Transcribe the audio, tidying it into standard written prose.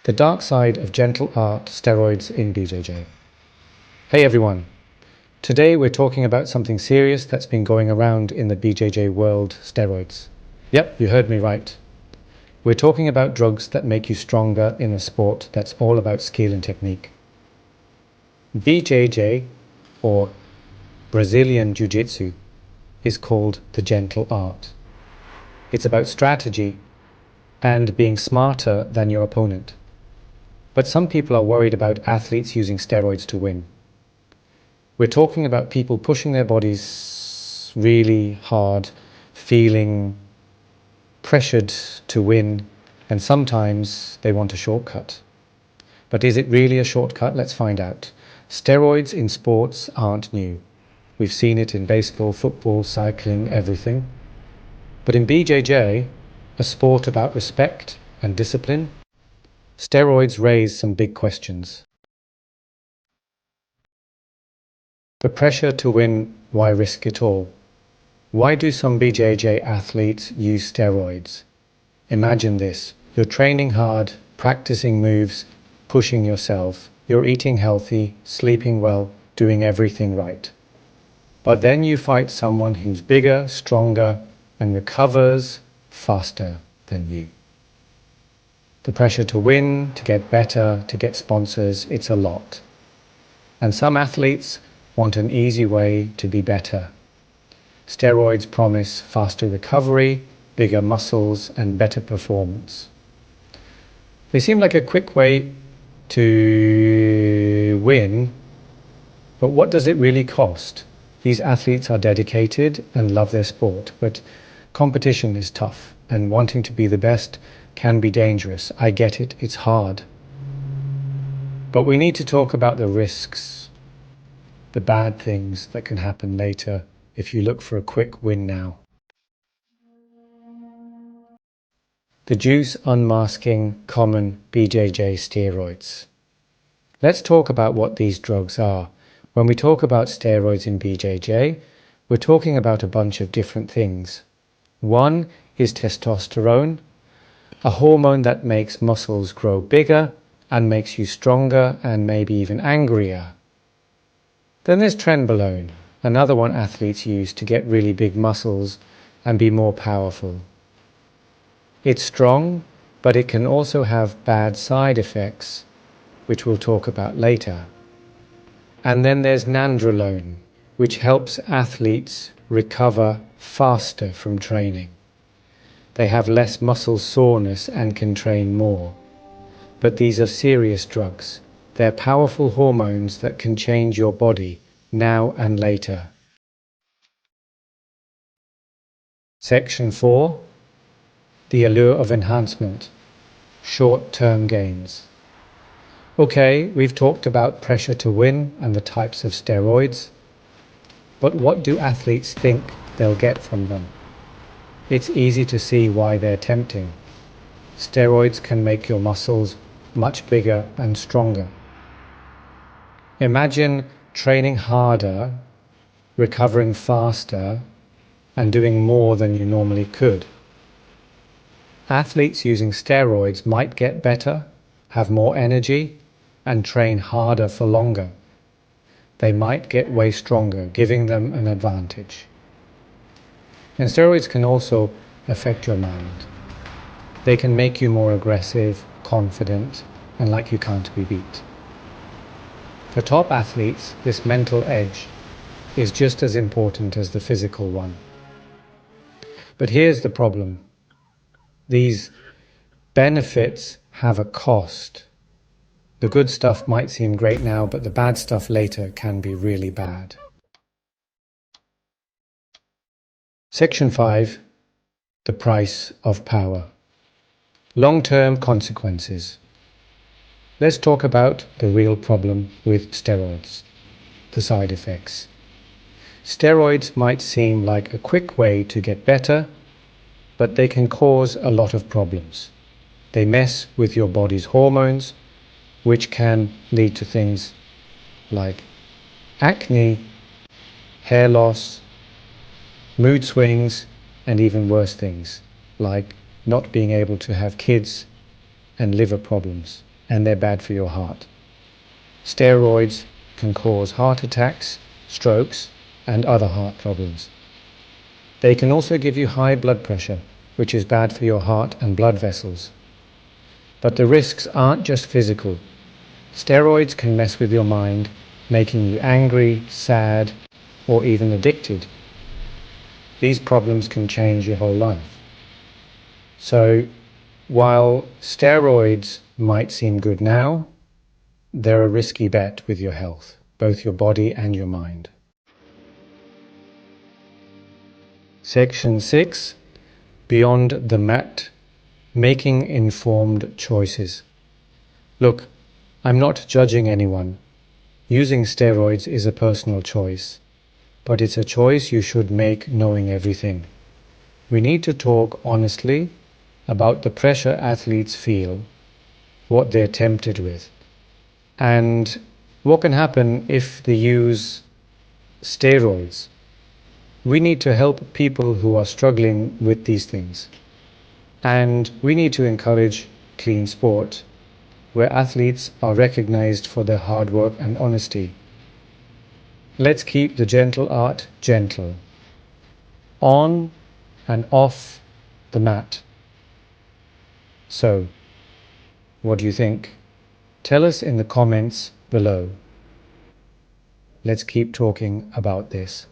The dark side of gentle art steroids in BJJ. Hey everyone, today we're talking about something serious that's been going around in the BJJ world: steroids. Yep, you heard me right. We're talking about drugs that make you stronger in a sport that's all about skill and technique. BJJ, or Brazilian Jiu-Jitsu, is called the gentle art. It's about strategy and being smarter than your opponent. But some people are worried about athletes using steroids to win. We're talking about people pushing their bodies really hard, feeling pressured to win, and sometimes they want a shortcut. But is it really a shortcut? Let's find out. Steroids in sports aren't new. We've seen it in baseball, football, cycling, everything. But in BJJ, a sport about respect and discipline, steroids raise some big questions. The pressure to win, why risk it all? Why do some BJJ athletes use steroids? Imagine this: you're training hard, practicing moves, pushing yourself. You're eating healthy, sleeping well, doing everything right. But then you fight someone who's bigger, stronger, and recovers faster than you. The pressure to win, to get better, to get sponsors, it's a lot. And some athletes want an easy way to be better. Steroids promise faster recovery, bigger muscles, and better performance. They seem like a quick way to win, but what does it really cost? These athletes are dedicated and love their sport, but competition is tough, and wanting to be the best can be dangerous. I get it, it's hard. But we need to talk about the risks, the bad things that can happen later if you look for a quick win now. The juice unmasking common BJJ steroids. Let's talk about what these drugs are. When we talk about steroids in BJJ, we're talking about a bunch of different things. One is testosterone, a hormone that makes muscles grow bigger and makes you stronger and maybe even angrier. Then there's trenbolone, another one athletes use to get really big muscles and be more powerful. It's strong, but it can also have bad side effects, which we'll talk about later. And then there's nandrolone, which helps athletes recover faster from training. They have less muscle soreness and can train more. But these are serious drugs. They're powerful hormones that can change your body now and later. Section 4. The allure of enhancement. Short-term gains. Okay, we've talked about pressure to win and the types of steroids. But what do athletes think they'll get from them? It's easy to see why they're tempting. Steroids can make your muscles much bigger and stronger. Imagine training harder, recovering faster, and doing more than you normally could. Athletes using steroids might get better, have more energy, and train harder for longer. They might get way stronger, giving them an advantage. And steroids can also affect your mind. They can make you more aggressive, confident, and like you can't be beat. For top athletes, this mental edge is just as important as the physical one. But here's the problem. These benefits have a cost. The good stuff might seem great now, but the bad stuff later can be really bad. Section 5. The price of power. Long-term consequences. Let's talk about the real problem with steroids, the side effects. Steroids might seem like a quick way to get better, but they can cause a lot of problems. They mess with your body's hormones, which can lead to things like acne, hair loss, mood swings, and even worse things like not being able to have kids and liver problems. and they're bad for your heart. Steroids can cause heart attacks, strokes, and other heart problems. They can also give you high blood pressure, which is bad for your heart and blood vessels. But the risks aren't just physical. Steroids can mess with your mind, making you angry, sad, or even addicted. These problems can change your whole life. So, while steroids might seem good now, they're a risky bet with your health, both your body and your mind. Section 6. Beyond the mat. Making informed choices. Look, I'm not judging anyone. Using steroids is a personal choice, but it's a choice you should make knowing everything. We need to talk honestly about the pressure athletes feel, what they're tempted with, and what can happen if they use steroids. We need to help people who are struggling with these things. And we need to encourage clean sport, where athletes are recognized for their hard work and honesty. Let's keep the gentle art gentle, on and off the mat. So, what do you think? Tell us in the comments below. Let's keep talking about this.